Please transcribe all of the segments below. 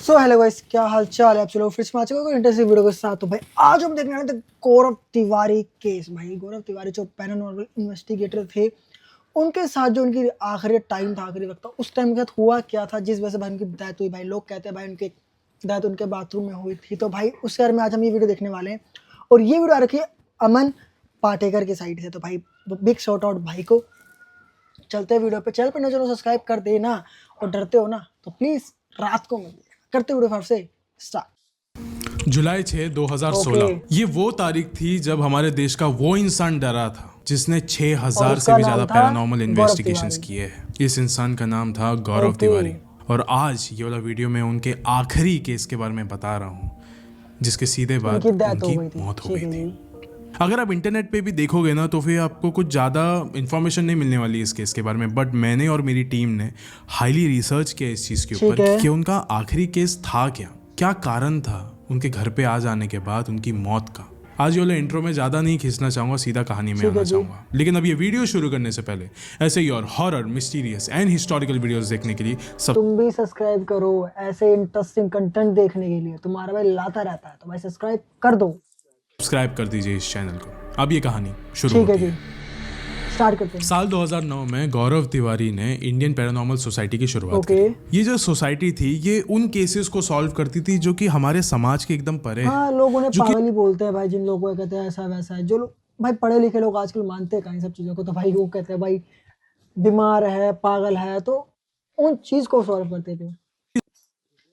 So hello guys, क्या हाल चाल है आप चलो फिर से आ चुका हूं इंटरेस्टिंग वीडियो के साथ। तो भाई आज हम देखने वाले थे गौरव तिवारी केस। भाई गौरव तिवारी जो पैरानॉर्मल इन्वेस्टिगेटर थे, उनके साथ जो उनकी आखिरी टाइम था, आखिरी वक्त था, उस टाइम के साथ हुआ क्या था जिस वजह से भाई उनकी डेथ हुई। भाई लोग कहते हैं भाई उनकी डेथ उनके बाथरूम में हुई थी। तो भाई उस शहर में आज हम ये वीडियो देखने वाले हैं और ये वीडियो आ रखी है अमन पाटेकर की साइड से। तो भाई बिग शॉट आउट भाई को। चलते हैं वीडियो पे। चैनल पर न चलो सब्सक्राइब कर देना और डरते हो ना तो प्लीज रात को मिल करते वीडियो फिर से स्टार्ट। जुलाई 6, 2016 ओके। ये वो तारीख थी जब हमारे देश का वो इंसान डरा था जिसने 6000 से उसका भी नाम ज्यादा था पैरानॉर्मल गौरव इन्वेस्टिगेशंस तिवारी। किए हैं। इस इंसान का नाम था गौरव ओके। तिवारी और आज ये वाला वीडियो में उनके आखिरी केस के बारे में बता रहा हूँ जिसके सीधे बाद उनकी डेथ हो उनकी गई थी। मौत हो ठीक गई है थी। जी। अगर आप इंटरनेट पे भी देखोगे ना तो फिर आपको कुछ ज़्यादा इन्फॉर्मेशन नहीं मिलने वाली इस केस के बारे में, बट मैंने और मेरी टीम ने हाईली रिसर्च किया इस चीज़ के ठीक ऊपर है। कि उनका आखिरी केस था क्या कारण था उनके घर पे आ जाने के बाद उनकी मौत का। आज ये वाले इंट्रो में ज़्यादा नहीं खींचना चाहूँगा, सीधा कहानी में ठीक आना है जी। चाहूँगा। लेकिन अब ये वीडियो शुरू करने से पहले ऐसे ही और horror, mysterious and historical videos देखने के लिए तुम भी सब्सक्राइब करो ऐसे इंटरेस्टिंग कंटेंट देखने के लिए। तुम्हारा भाई लाता रहता है तो भाई सब्सक्राइब कर दो। सब्सक्राइब कर दीजिए इस चैनल को। अब ये कहानी शुरू ठीक है होती जी, है। स्टार्ट करते हैं। साल 2009 में गौरव तिवारी ने इंडियन पैरानॉर्मल सोसाइटी की शुरुआत ओके। करी। ये जो सोसाइटी थी ये उन केसेस को सॉल्व करती थी जो कि हमारे समाज के एकदम परे हाँ, हैं, लोग उन्हें जो कि पागल ही बोलते हैं भाई। जिन लोगों को कहते हैं ऐसा वैसा है, जो लोग भाई पढ़े लिखे लोग आजकल मानते हैं कहीं सब चीज़ों को, तो भाई वो कहते हैं भाई बीमार है, पागल है, तो उन चीज़ को सॉल्व करते थे।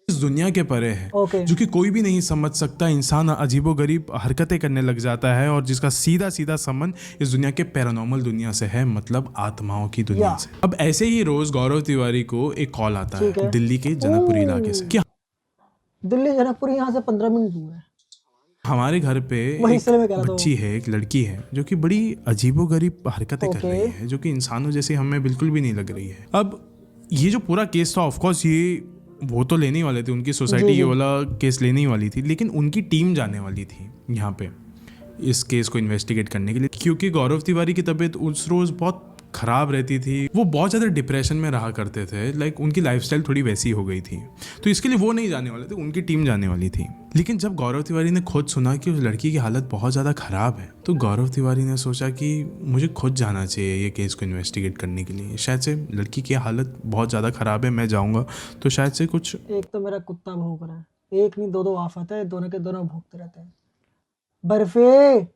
इस दुनिया के परे है, ओके। जो कि कोई भी नहीं समझ सकता। इंसान अजीबोगरीब हरकतें करने लग जाता है और जिसका सीधा सीधा संबंध इस दुनिया के पैरानॉर्मल दुनिया से है, मतलब आत्माओं की दुनिया से। अब ऐसे ही रोज गौरव तिवारी को एक कॉल आता ठीक है है। दिल्ली के जनकपुरी इलाके से कि दिल्ली जनकपुर यहाँ से 15 मिनट दूर है। हमारे घर पे वही एक इसलिए मैं कह रहा था। बच्ची है, एक लड़की है जो कि बड़ी अजीबोगरीब हरकतें कर ओके। रही है, जो कि इंसानों जैसी हमें बिल्कुल भी नहीं लग रही है। अब ये जो पूरा केस था, ऑफ कोर्स ये वो तो लेने ही वाले थे, उनकी सोसाइटी जी, ये जी। वाला केस लेने ही वाली थी, लेकिन उनकी टीम जाने वाली थी यहाँ पे इस केस को इन्वेस्टिगेट करने के लिए, क्योंकि गौरव तिवारी की तबीयत उस रोज़ बहुत ख़राब रहती थी। वो बहुत ज़्यादा डिप्रेशन में रहा करते थे, लाइक उनकी लाइफस्टाइल थोड़ी वैसी हो गई थी। तो इसके लिए वो नहीं जाने वाले थे, उनकी टीम जाने वाली थी। लेकिन जब गौरव तिवारी ने खुद सुना कि उस लड़की की हालत बहुत ज़्यादा ख़राब है, तो गौरव तिवारी ने सोचा कि मुझे खुद जाना चाहिए ये केस को इन्वेस्टिगेट करने के लिए। शायद से लड़की की हालत बहुत ज़्यादा ख़राब है, मैं जाऊँगा तो शायद से कुछ। एक तो मेरा कुत्ता भौंक रहा है, एक नहीं दो दो आफत है, दोनों के दोनों भौंकते रहते हैं। बर्फे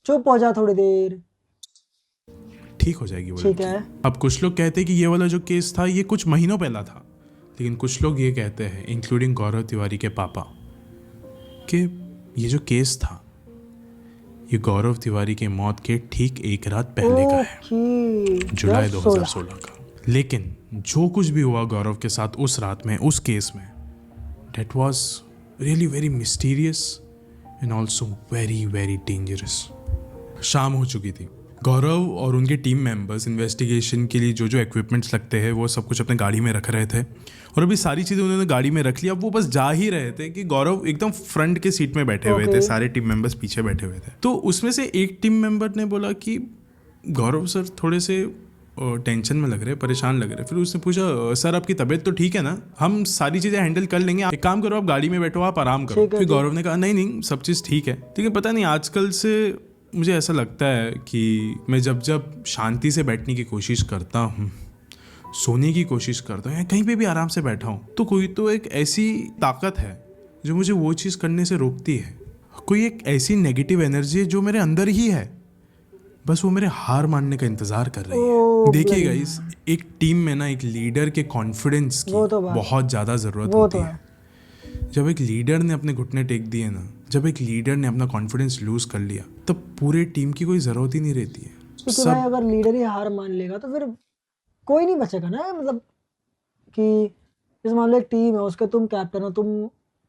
चुप हो जा थोड़ी देर। ठीक हो जाएगी वो ठीक लड़की। है। अब कुछ लोग कहते हैं कि ये वाला जो केस था ये कुछ महीनों पहला था, लेकिन कुछ लोग ये कहते हैं, इंक्लूडिंग गौरव तिवारी के पापा, कि ये जो केस था ये गौरव तिवारी की मौत के ठीक एक रात पहले का है, ओके, जुलाई 2016। 2016 का। लेकिन जो कुछ भी हुआ गौरव के साथ उस रात में, उस केस में, that was really very mysterious and also very very dangerous. शाम हो चुकी थी। गौरव और उनके टीम मेंबर्स इन्वेस्टिगेशन के लिए जो जो इक्विपमेंट्स लगते हैं वो सब कुछ अपने गाड़ी में रख रहे थे और अभी सारी चीज़ें उन्होंने गाड़ी में रख लिया। अब वो बस जा ही रहे थे कि गौरव एकदम फ्रंट के सीट में बैठे हुए थे, सारे टीम मेंबर्स पीछे बैठे हुए थे। तो उसमें से एक टीम मेंबर ने बोला कि गौरव सर थोड़े से टेंशन में लग रहे, परेशान लग रहे। फिर उसने पूछा, सर आपकी तबीयत तो ठीक है ना, हम सारी चीज़ें हैंडल कर लेंगे, एक काम करो आप गाड़ी में बैठो, आप आराम करो। फिर गौरव ने कहा नहीं सब चीज़ ठीक है। लेकिन पता नहीं आजकल से मुझे ऐसा लगता है कि मैं जब जब शांति से बैठने की कोशिश करता हूँ, सोने की कोशिश करता हूँ या कहीं पे भी आराम से बैठा हूँ, तो कोई तो एक ऐसी ताकत है जो मुझे वो चीज़ करने से रोकती है। कोई एक ऐसी नेगेटिव एनर्जी है जो मेरे अंदर ही है, बस वो मेरे हार मानने का इंतज़ार कर रही है। देखिए गाइस, एक टीम में ना एक लीडर के कॉन्फिडेंस की बहुत ज़्यादा ज़रूरत होती है। जब एक लीडर ने अपने घुटने टेक दिए ना, जब एक लीडर ने अपना कॉन्फिडेंस लूज कर लिया, तब पूरे टीम की कोई ज़रूरत ही नहीं रहती है। क्योंकि भाई अगर लीडर ही हार मान लेगा तो फिर कोई नहीं बचेगा ना। मतलब कि इस मान लो एक टीम है, उसके तुम कैप्टन हो, तुम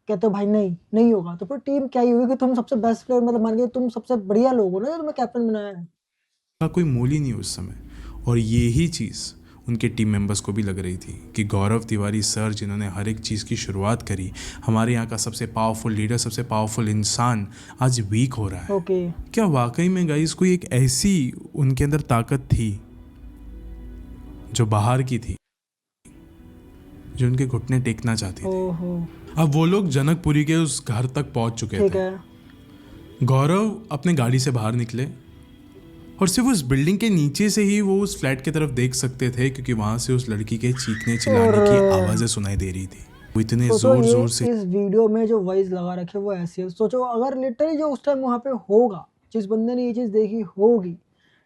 कहते हो भाई नहीं होगा, तो फिर टीम क्या ही हुई कि तुम सबसे बेस्ट प्लेयर, मतलब मान के तुम सबसे बढ़िया लोग हो ना जो तुम्हें कैप्टन बनाया है। का कोई मूल ही नहीं उस समय। और यही चीज़ उनके टीम मेंबर्स को भी लग रही थी कि गौरव तिवारी सर, जिन्होंने हर एक चीज़ की शुरुआत करी, हमारे यहाँ का सबसे पावरफुल लीडर, सबसे पावरफुल इंसान, आज वीक हो रहा है। ओके। क्या वाकई में गाइस कोई एक ऐसी उनके अंदर ताकत थी जो बाहर की थी? जो उनके घुटने टेकना चाहती थी। ओहो, अब वो लोग जनकपुरी के उस घर तक पहुंच चुके ठीक थे। है। गौरव अपने गाड़ी से बाहर निकले और सिर्फ उस बिल्डिंग के नीचे से ही वो उस फ्लैट की तरफ देख सकते थे, क्योंकि वहां से उस लड़की के चीखने चिल्लाने की आवाजें सुनाई दे रही थी। वो इतने सोचो जोर ये जोर से इस वीडियो में जो वॉइस लगा रखे वो ऐसी है। सोचो अगर लिटरली जो उस टाइम वहाँ पे होगा, जिस बंदे ने ये चीज़ देखी होगी,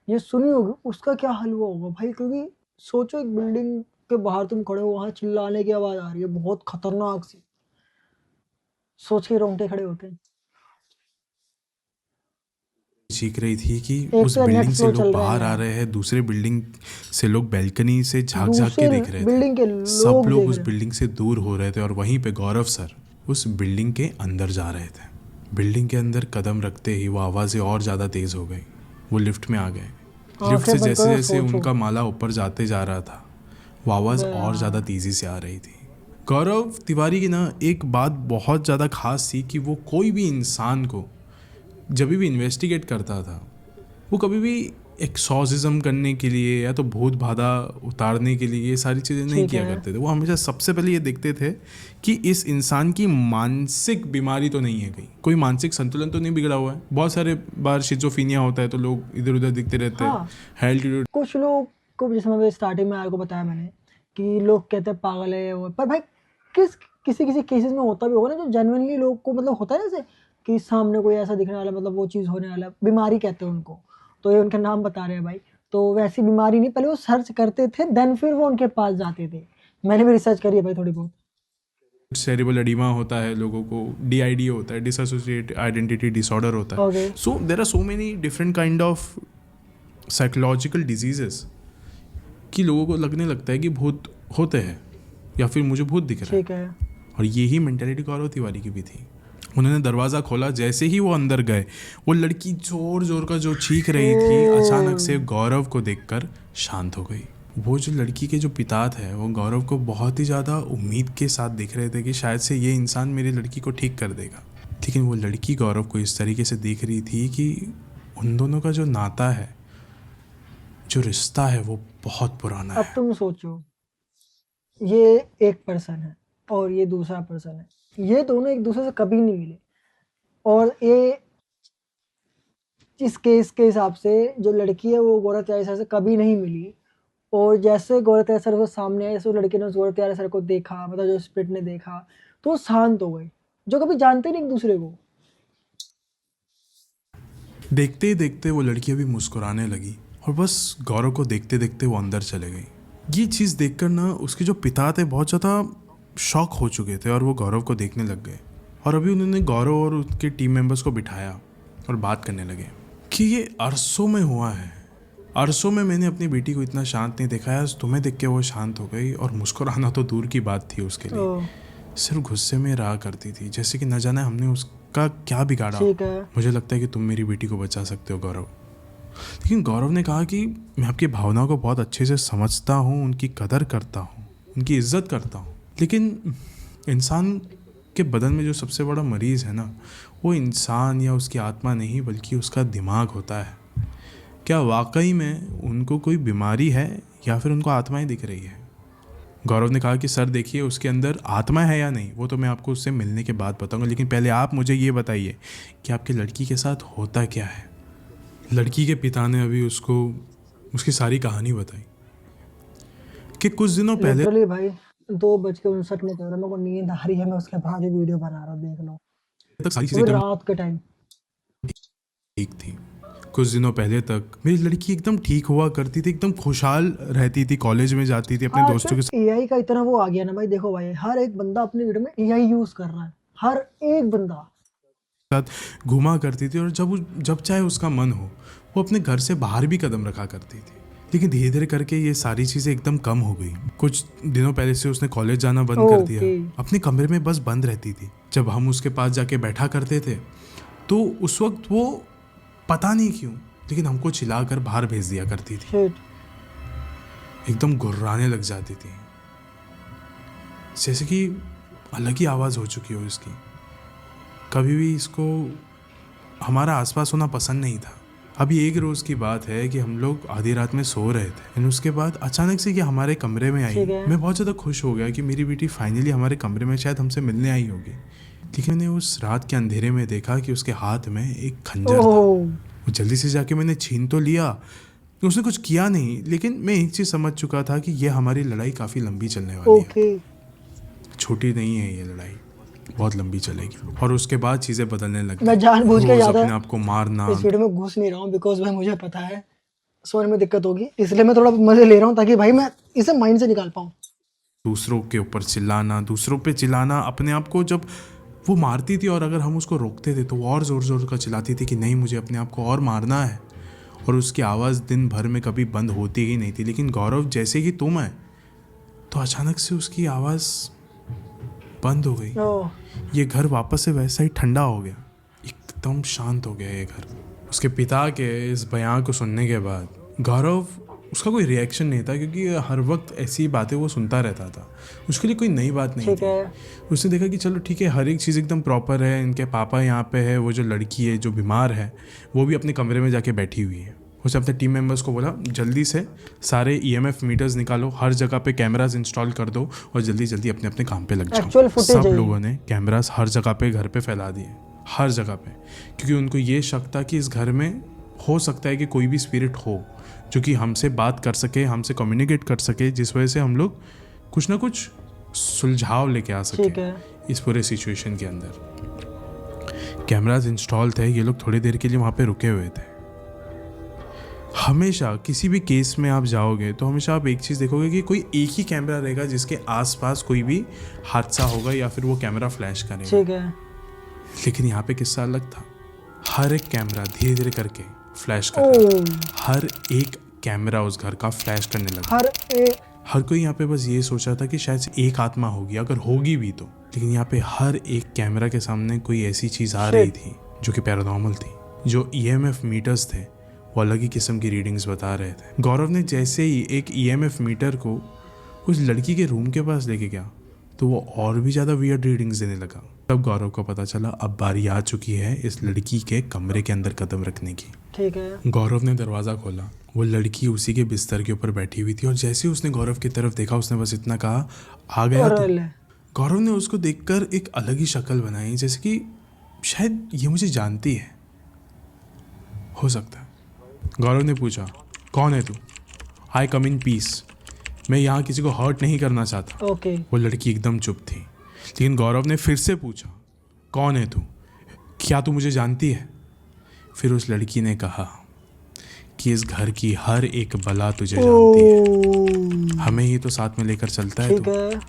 ये सुनी होगी, उसका क्या हाल हुआ होगा भाई। क्योंकि सोचो एक बिल्डिंग के बाहर तुम खड़े हो, वहाँ चिल्लाने की आवाज़ आ रही है बहुत खतरनाक सी, सोच के रोंगटे खड़े होते हैं। चीख रही थी कि एक उस तो नेट बिल्डिंग से स्लो लोग चल रहा है बाहर आ यहाँ, रहे हैं, दूसरे बिल्डिंग से लोग बैल्कनी से झांक झांक के दूसरे देख रहे थे। बिल्डिंग के सब लोग लोग देख उस रहे हैं। बिल्डिंग से दूर हो रहे थे और वहीं पे गौरव सर उस बिल्डिंग के अंदर जा रहे थे। बिल्डिंग के अंदर कदम रखते ही वो आवाज़ें और ज़्यादा तेज हो गई। वो लिफ्ट में आ गए। लिफ्ट से आंखें बंद जैसे करो, जैसे सोचो। उनका माला ऊपर जाते जा रहा था, वो आवाज़ अबे और ज़्यादा यार, तेज़ी से आ रही थी। गौरव तिवारी की ना एक बात बहुत ज़्यादा खास थी कि वो कोई भी इंसान को जब भी इन्वेस्टिगेट करता था, वो कभी भी एक्सॉर्सिज्म करने के लिए या तो भूत बाधा उतारने के लिए ये सारी चीज़ें नहीं ठीक किया है। करते थे। वो हमेशा सबसे पहले ये देखते थे कि इस इंसान की मानसिक बीमारी तो नहीं है, कहीं कोई मानसिक संतुलन तो नहीं बिगड़ा हुआ है। बहुत सारे बार शिजोफीनिया होता है तो लोग इधर उधर दिखते रहते हैं। हाँ, हेल्थ कुछ लोग को, जैसे मैं स्टार्टिंग में आपको बताया मैंने कि लोग कहते हैं पागल है वो, पर भाई किसी किसी केसेस में होता भी होगा ना, जो जेन्युइनली लोग को मतलब होता है जैसे कि सामने कोई ऐसा दिखने वाला, मतलब वो चीज़ होने वाला, बीमारी कहते हैं उनको, तो ये उनका नाम बता रहे हैं भाई। तो वैसी बीमारी नहीं, पहले वो सर्च करते थे देन फिर वो उनके पास जाते थे। मैंने भी रिसर्च करी है भाई थोड़ी बहुत। सेरेब्रल एडिमा होता है लोगों को, DID होता है, डिसोसिएट आइडेंटिटी डिसऑर्डर होता है। Okay, so there are so many different kind of psychological diseases कि लोगों को लगने लगता है कि भूत होते हैं या फिर मुझे भूत दिख रहा है। ठीक है। और यही मेंटेलिटी गौरव तिवारी की भी थी। उन्होंने दरवाज़ा खोला, जैसे ही वो अंदर गए, वो लड़की जोर जोर का जो चीख रही थी अचानक से गौरव को देखकर शांत हो गई। वो जो लड़की के जो पिता थे वो गौरव को बहुत ही ज़्यादा उम्मीद के साथ देख रहे थे कि शायद से ये इंसान मेरी लड़की को ठीक कर देगा। लेकिन वो लड़की गौरव को इस तरीके से देख रही थी कि उन दोनों का जो नाता है, जो रिश्ता है, वो बहुत पुराना अब है। तुम सोचो, ये एक पर्सन है और ये दूसरा पर्सन है, ये दोनों एक दूसरे से कभी नहीं मिले, और ये इस केस के हिसाब से जो लड़की है वो गौरव तिवारी सर से कभी नहीं मिली। और जैसे गौरव तिवारी सर को सामने आए, जैसे वो लड़की ने उस गौरव तिवारी सर को देखा, मतलब जो स्पिरिट ने देखा, तो वो शांत हो गई, जो कभी जानते नहीं एक दूसरे को। देखते ही देखते वो लड़की अभी मुस्कुराने लगी और बस गौरव को देखते देखते वो अंदर चले गई। ये चीज़ देखकर ना उसके जो पिता थे बहुत ज़्यादा शॉक हो चुके थे और वो गौरव को देखने लग गए। और अभी उन्होंने गौरव और उसके टीम मेंबर्स को बिठाया और बात करने लगे कि ये अरसों में हुआ है। अरसों में मैंने अपनी बेटी को इतना शांत नहीं देखा है। आज तुम्हें देख के वो शांत हो गई और मुस्कुराना तो दूर की बात थी उसके लिए, ओ, सिर्फ गुस्से में रहा करती थी, जैसे कि न जाने हमने उसका क्या बिगाड़ा। ठीक है। मुझे लगता है कि तुम मेरी बेटी को बचा सकते हो गौरव। लेकिन गौरव ने कहा कि मैं आपकी भावनाओं को बहुत अच्छे से समझता हूँ, उनकी कदर करता हूँ, उनकी इज्जत करता हूँ, लेकिन इंसान के बदन में जो सबसे बड़ा मरीज़ है ना, वो इंसान या उसकी आत्मा नहीं बल्कि उसका दिमाग होता है। क्या वाकई में उनको कोई बीमारी है या फिर उनको आत्माएं दिख रही है? गौरव ने कहा कि सर देखिए, उसके अंदर आत्मा है या नहीं वो तो मैं आपको उससे मिलने के बाद बताऊंगा, लेकिन पहले आप मुझे ये बताइए कि आपकी लड़की के साथ होता क्या है। लड़की के पिता ने अभी उसको उसकी सारी कहानी बताई कि कुछ दिनों पहले लिटरली भाई 2:59 में मेरे को नींद आ रही है, मैं उसके बाद ही वीडियो बना रहा हूँ, देख लो। तक सारी वो चीज़ें भी एकदम रात के टाइम। ठीक थी। कुछ दिनों पहले तक मेरी लड़की एकदम ठीक हुआ करती थी, एकदम खुशहाल रहती थी, कॉलेज में जाती थी, अपने दोस्तों के एआई का इतना वो आ गया ना भाई, देखो भाई हर एक बंदा अपनी वीडियो में एआई यूज कर रहा है, हर एक बंदा। साथ घूमा करती थी और जब चाहे उसका मन हो वो अपने घर से बाहर भी कदम रखा करती थी। लेकिन धीरे धीरे करके ये सारी चीज़ें एकदम कम हो गई। कुछ दिनों पहले से उसने कॉलेज जाना बंद कर दिया, अपने कमरे में बस बंद रहती थी। जब हम उसके पास जाके बैठा करते थे तो उस वक्त वो पता नहीं क्यों लेकिन हमको चिल्लाकर बाहर भेज दिया करती थी, एकदम गुर्राने लग जाती थी, जैसे कि अलग ही आवाज़ हो चुकी हो इसकी। कभी भी इसको हमारा आसपास होना पसंद नहीं था। अभी एक रोज़ की बात है कि हम लोग आधी रात में सो रहे थे एंड उसके बाद अचानक से कि हमारे कमरे में आई। ठीक है। मैं बहुत ज़्यादा खुश हो गया कि मेरी बेटी फाइनली हमारे कमरे में शायद हमसे मिलने आई होगी। लेकिन मैंने उस रात के अंधेरे में देखा कि उसके हाथ में एक खंजर था। ओह वो जल्दी से जाके मैंने छीन तो लिया, तो उसने कुछ किया नहीं, लेकिन मैं एक चीज़ समझ चुका था कि ये हमारी लड़ाई काफ़ी लंबी चलने वाली है। ओके। छोटी नहीं है ये लड़ाई, बहुत लंबी चलेगी। और उसके बाद चीज़ें बदलने लगी। मैं जानबूझ के रोज़ ज़्यादा अपने आप को मारना। इस वीडियो में घुस नहीं रहा हूँ बिकॉज भाई मुझे पता है सोने में दिक्कत होगी, इसलिए मैं थोड़ा मजे ले रहा हूँ ताकि भाई मैं इसे माइंड से निकाल पाऊँ। दूसरों के ऊपर चिल्लाना, दूसरों पे चिल्लाना, अपने आप को जब वो मारती थी और अगर हम उसको रोकते थे तो वो और ज़ोर ज़ोर का चिल्लाती थी कि नहीं मुझे अपने आप को और मारना है। और उसकी आवाज़ दिन भर में कभी बंद होती ही नहीं थी। लेकिन गौरव जैसे कि तुम है तो अचानक से उसकी आवाज़ बंद हो गई। ओह ये घर वापस से वैसा ही ठंडा हो गया, एकदम शांत हो गया ये घर। उसके पिता के इस बयान को सुनने के बाद गौरव, उसका कोई रिएक्शन नहीं था क्योंकि हर वक्त ऐसी बातें वो सुनता रहता था। उसके लिए कोई नई बात नहीं ठीक थी। है। उसने देखा कि चलो ठीक है, हर एक चीज़ एकदम प्रॉपर है, इनके पापा यहाँ पे है, वो जो लड़की है जो बीमार है वो भी अपने कमरे में जाके बैठी हुई है। उसने अपने टीम मेंबर्स को बोला जल्दी से सारे EMF मीटर्स निकालो, हर जगह पे कैमरास इंस्टॉल कर दो और जल्दी जल्दी अपने अपने काम पे लग जाओ। Actual footage सब है ये। लोगों ने कैमरास हर जगह पे घर पे फैला दिए, हर जगह पे, क्योंकि उनको ये शक था कि इस घर में हो सकता है कि कोई भी स्पिरिट हो जो कि हमसे बात कर सके, हमसे कम्युनिकेट कर सके, जिस वजह से हम लोग कुछ ना कुछ सुलझाव लेके आ ठीक सके है। इस पूरे सिचुएशन के अंदर। कैमरास इंस्टॉल थे, ये लोग थोड़ी देर के लिए वहाँ पे रुके हुए थे। हमेशा किसी भी केस में आप जाओगे तो हमेशा आप एक चीज़ देखोगे कि कोई एक ही कैमरा रहेगा जिसके आसपास कोई भी हादसा होगा या फिर वो कैमरा फ्लैश करेगा। ठीक है। लेकिन यहाँ पे किस्सा अलग था। हर एक कैमरा धीरे धीरे करके फ्लैश कर रहा था। ओह हर एक कैमरा उस घर का फ्लैश करने लगा। हर कोई यहाँ पे बस ये सोच रहा था कि शायद से एक आत्मा होगी, अगर होगी भी तो। लेकिन यहाँ पे हर एक कैमरा के सामने कोई ऐसी चीज़ आ रही थी जो कि पैरानॉर्मल थी। जो EMF मीटर्स थे वो अलग ही किस्म की रीडिंग्स बता रहे थे। गौरव ने जैसे ही एक EMF मीटर को उस लड़की के रूम के पास लेके गया तो वो और भी ज़्यादा वियर्ड रीडिंग्स देने लगा। तब गौरव को पता चला अब बारी आ चुकी है इस लड़की के कमरे के अंदर कदम रखने की। ठीक है। गौरव ने दरवाज़ा खोला, वो लड़की उसी के बिस्तर के ऊपर बैठी हुई थी और जैसे ही उसने गौरव की तरफ देखा उसने बस इतना कहा आ गया तो। गौरव ने उसको देखकर एक अलग ही शक्ल बनाई, जैसे कि शायद ये मुझे जानती है, हो सकता है। गौरव ने पूछा कौन है तू? आई कम इन पीस, मैं यहाँ किसी को हर्ट नहीं करना चाहता। ओके। वो लड़की एकदम चुप थी। लेकिन गौरव ने फिर से पूछा कौन है तू, क्या तू मुझे जानती है? फिर उस लड़की ने कहा कि इस घर की हर एक बला तुझे जानती है, हमें ही तो साथ में लेकर चलता है ठीक है।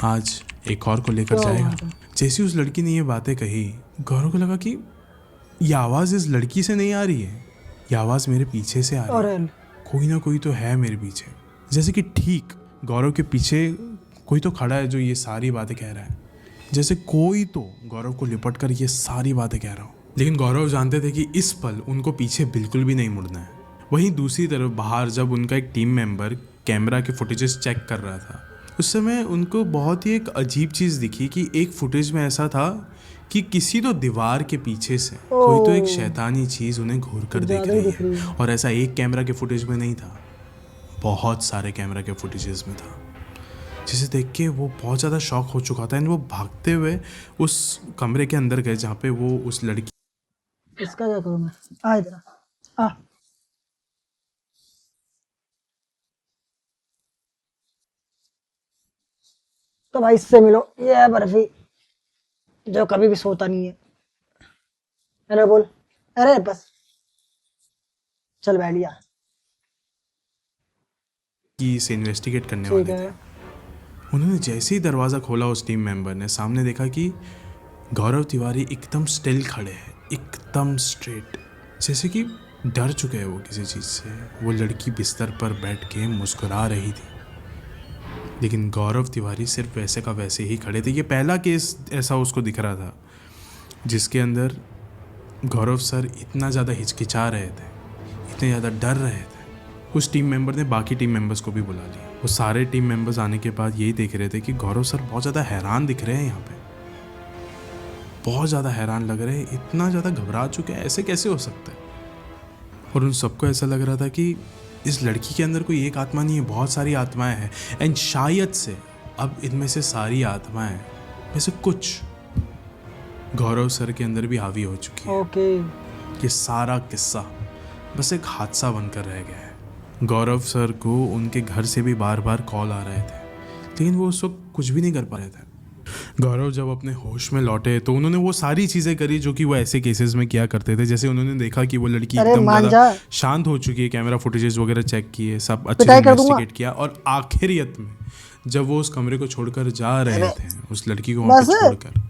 आज एक और को लेकर जाएगा। जैसे उस लड़की ने ये बातें कही गौरव को लगा कि ये आवाज़ इस लड़की से नहीं आ रही है, ये आवाज़ मेरे पीछे से आ रही है। कोई ना कोई तो है मेरे पीछे। जैसे कि ठीक गौरव के पीछे कोई तो खड़ा है जो ये सारी बातें कह रहा है, जैसे कोई तो गौरव को लिपट कर ये सारी बातें कह रहा हो। लेकिन गौरव जानते थे कि इस पल उनको पीछे बिल्कुल भी नहीं मुड़ना है। वहीं दूसरी तरफ बाहर जब उनका एक टीम मेंबर कैमरा के फुटेजेस चेक कर रहा था उस समय उनको बहुत ही एक अजीब चीज़ दिखी कि एक फुटेज में ऐसा था कि किसी तो दीवार के पीछे से कोई तो एक शैतानी चीज़ उन्हें घूर कर देख रही है। और ऐसा एक कैमरा के फुटेज में नहीं था, बहुत सारे कैमरा के फुटेजेस में था, जिसे देख के वो बहुत ज़्यादा शॉक हो चुका था। एंड वो भागते हुए उस कमरे के अंदर गए जहाँ पे वो उस लड़की। इसका क्या करूँ मैं? आ इधर आ। तो भाई इससे मिलो, ये है बर्फी जो कभी भी सोता नहीं है। अरे बोल, अरे बस चल बैठ गया। की से इन्वेस्टिगेट करने वाले थे। उन्होंने जैसे ही दरवाज़ा खोला उस टीम मेंबर ने सामने देखा कि गौरव तिवारी एकदम स्टिल खड़े हैं, एकदम स्ट्रेट, जैसे कि डर चुके हैं वो किसी चीज़ से। वो लड़की बिस्तर पर बैठ के मुस्कुरा रही थी, लेकिन गौरव तिवारी सिर्फ वैसे का वैसे ही खड़े थे। ये पहला केस ऐसा उसको दिख रहा था जिसके अंदर गौरव सर इतना ज़्यादा हिचकिचा रहे थे, इतने ज़्यादा डर रहे थे। उस टीम मेंबर ने बाकी टीम मेंबर्स को भी बुला लिया। वो सारे टीम मेंबर्स आने के बाद यही देख रहे थे कि गौरव सर बहुत ज़्यादा हैरान दिख रहे हैं, यहाँ पे बहुत ज़्यादा हैरान लग रहे हैं, इतना ज़्यादा घबरा चुके हैं, ऐसे कैसे हो सकता है। और उन सबको ऐसा लग रहा था कि इस लड़की के अंदर कोई एक आत्मा नहीं है, बहुत सारी आत्माएं हैं। एंड शायद से अब इनमें से सारी आत्माएं में से कुछ गौरव सर के अंदर भी हावी हो चुकी है। ओके ये सारा किस्सा बस एक हादसा बनकर रह गया है। गौरव सर को उनके घर से भी बार बार कॉल आ रहे थे, लेकिन वो उस वक्त कुछ भी नहीं कर पा रहे थे। गौरव जब अपने होश में लौटे तो उन्होंने वो सारी चीज़ें करी जो कि वो ऐसे केसेस में किया करते थे। जैसे उन्होंने देखा कि वो लड़की अरे एकदम मान ज़्यादा जा। शांत हो चुकी है, कैमरा फुटेजेस वगैरह चेक किए, सब अच्छे से पिटाई कर दूंगा। इन्वेस्टिगेट किया, और आखिरियत में जब वो उस कमरे को छोड़कर जा रहे थे, उस लड़की को वहाँ पे बस छोड़कर,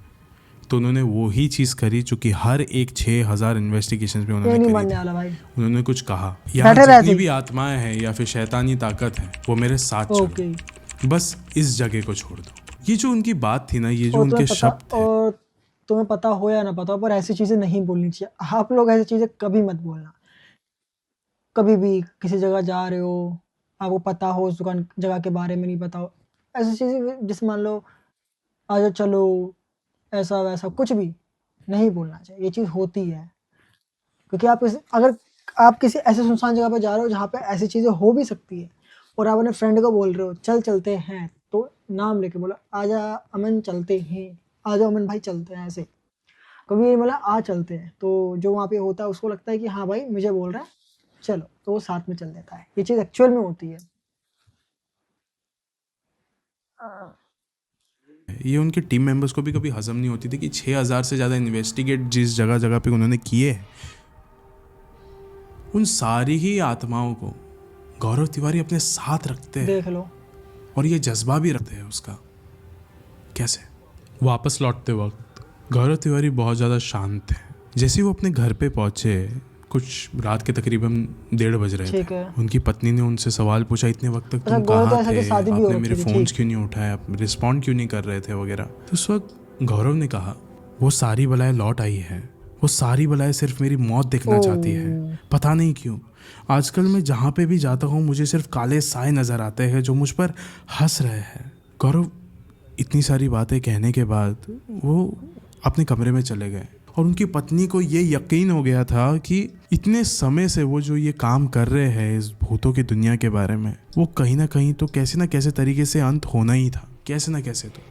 तो उन्होंने वो ही चीज़ करी जो कि हर एक 6000 इन्वेस्टिगेशन में ये उन्होंने नहीं करी मानने थी। वाला भाई। उन्होंने कुछ कहा, यहाँ बैठे रहते जितनी ही। भी आत्माएं हैं या फिर शैतानी ताकत है वो मेरे साथ ओके चलो, बस इस जगह को छोड़ दो। ये जो उनकी बात थी ना, ये जो और उनके शब्द थे, और तुम्हें पता हो या ना पता हो, पर ऐसी चीज़ें नहीं बोलनी चाहिए। आप लोग ऐसी चीज़ें कभी मत बोलना। कभी भी किसी जगह जा रहे हो, आपको पता हो उस दुकान जगह के बारे में नहीं पता हो, ऐसी चीज़ें जैसे मान लो आ जाओ चलो, ऐसा वैसा कुछ भी नहीं बोलना चाहिए। ये चीज़ होती है क्योंकि अगर आप किसी ऐसे सुनसान जगह पर जा रहे हो जहाँ पे ऐसी चीज़ें हो भी सकती है, और आप अपने फ्रेंड को बोल रहे हो चल चलते हैं, तो नाम लेके बोलो आजा अमन चलते हैं, आ जाओ अमन भाई चलते हैं। ऐसे कभी मतलब आ चलते हैं, तो जो वहाँ पे होता है उसको लगता है कि हाँ भाई मुझे बोल रहा है चलो, तो वो साथ में चल देता है। ये चीज़ एक्चुअल में होती है। ये उनके टीम मेंबर्स को भी कभी हजम नहीं होती थी कि 6000 से ज़्यादा इन्वेस्टिगेट जिस जगह जगह पे उन्होंने किए हैं, उन सारी ही आत्माओं को गौरव तिवारी अपने साथ रखते हैं, देख लो। और ये जज्बा भी रखते हैं उसका। कैसे? वापस लौटते वक्त गौरव तिवारी बहुत ज़्यादा शांत थे। जैसे ही वो अपने घर पे पहुँचे, कुछ रात के तकरीबन 1:30 बज रहे ठीक थे। है। उनकी पत्नी ने उनसे सवाल पूछा, इतने वक्त तक अच्छा, तुम गौरव कहाँ ऐसा कि थे, शादी भी हो आपने मेरे रखी थी, फ़ोन्स ठीक। क्यों नहीं उठाए, आप रिस्पॉन्ड क्यों नहीं कर रहे थे वगैरह। तो उस वक्त गौरव ने कहा, वो सारी बलाएं लौट आई है, वो सारी बलाएं सिर्फ मेरी मौत देखना चाहती है। पता नहीं क्यों आजकल मैं जहाँ पे भी जाता हूँ मुझे सिर्फ काले साए नज़र आते हैं जो मुझ पर हंस रहे हैं। गौरव इतनी सारी बातें कहने के बाद वो अपने कमरे में चले गए, और उनकी पत्नी को ये यकीन हो गया था कि इतने समय से वो जो ये काम कर रहे हैं इस भूतों की दुनिया के बारे में, वो कहीं ना कहीं तो कैसे ना कैसे तरीके से अंत होना ही था, कैसे ना कैसे। तो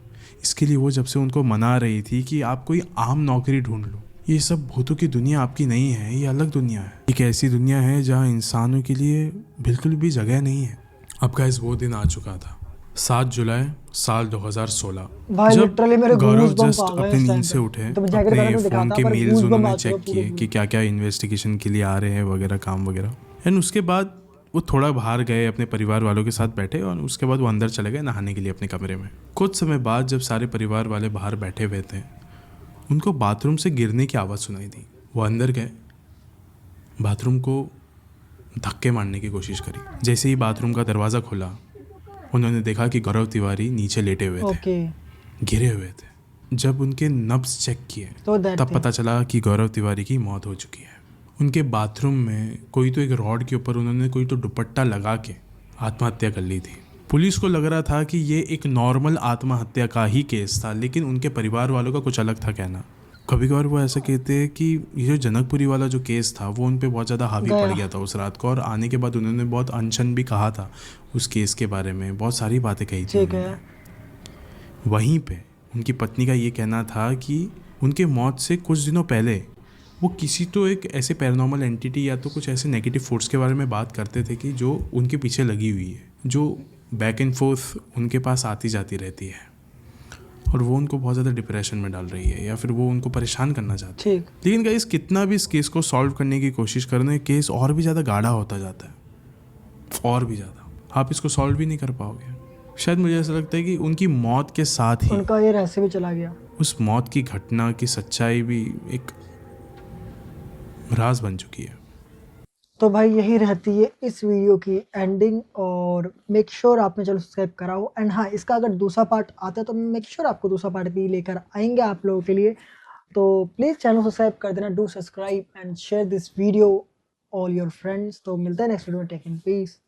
इसके लिए वो जब से उनको मना रही थी कि आप कोई आम नौकरी ढूंढ लो, ये सब भूतों की दुनिया आपकी नहीं है, ये अलग दुनिया है, एक ऐसी दुनिया है जहाँ इंसानों के लिए बिल्कुल भी जगह नहीं है। अब गाइस वो दिन आ चुका था, 7 जुलाई साल 2016, भाई जब लिटरली मेरे गौरव goosebump जस्ट आ गए अपनी इस नींद टाइम से पे। उठे, तो मैं जैकेट अपने पहन के फ़ोन दिखाता के पर मेल्स goosebump उन्होंने आ चेक चुके किए पूरे कि क्या क्या इन्वेस्टिगेशन के लिए आ रहे हैं वगैरह, काम वगैरह। एंड उसके बाद वो थोड़ा बाहर गए, अपने परिवार वालों के साथ बैठे, और उसके बाद वो अंदर चले गए नहाने के लिए अपने कमरे में। कुछ समय बाद जब सारे परिवार वाले बाहर बैठे हुए थे, उनको बाथरूम से गिरने की आवाज़ सुनाई दी। वो अंदर गए, बाथरूम को धक्के मारने की कोशिश करी। जैसे ही बाथरूम का दरवाज़ा खुला, उन्होंने देखा कि गौरव तिवारी नीचे लेटे हुए थे, ओके गिरे हुए थे। जब उनके नब्ज चेक किए तो दैट तब पता चला कि गौरव तिवारी की मौत हो चुकी है। उनके बाथरूम में कोई तो एक रॉड के ऊपर उन्होंने कोई तो दुपट्टा लगा के आत्महत्या कर ली थी। पुलिस को लग रहा था कि ये एक नॉर्मल आत्महत्या का ही केस था, लेकिन उनके परिवार वालों का कुछ अलग था कहना। कभी कभार वो ऐसा कहते हैं कि ये जो जनकपुरी वाला जो केस था वो उन पे बहुत ज़्यादा हावी पड़ गया था उस रात को, और आने के बाद उन्होंने बहुत अनशन भी कहा था उस केस के बारे में, बहुत सारी बातें कही थी ठीक उन्होंने। है। वहीं पे उनकी पत्नी का ये कहना था कि उनके मौत से कुछ दिनों पहले वो किसी तो एक ऐसे पैरानॉर्मल एंटिटी या तो कुछ ऐसे नेगेटिव फोर्स के बारे में बात करते थे कि जो उनके पीछे लगी हुई है, जो बैक एंड फोर्थ उनके पास आती जाती रहती है, और वो उनको बहुत ज़्यादा डिप्रेशन में डाल रही है या फिर वो उनको परेशान करना चाहती है। ठीक। लेकिन गाइस कितना भी इस केस को सॉल्व करने की कोशिश करने, केस और भी ज़्यादा गाढ़ा होता जाता है, और भी ज़्यादा। आप इसको सॉल्व भी नहीं कर पाओगे। शायद मुझे ऐसा लगता है कि उनकी मौत के साथ ही उनका ये रहस्य भी चला गया। उस मौत की घटना की सच्चाई भी एक राज बन चुकी है। तो भाई यही रहती है इस वीडियो की एंडिंग, और मेक श्योर आपने चलो सब्सक्राइब करा हो। एंड हाँ, इसका अगर दूसरा पार्ट आता है तो मेक श्योर आपको दूसरा पार्ट भी लेकर आएंगे आप लोगों के लिए। तो प्लीज़ चैनल सब्सक्राइब कर देना, do subscribe and share this video all your friends. तो मिलते हैं नेक्स्ट वीडियो में, टेक इन पीस।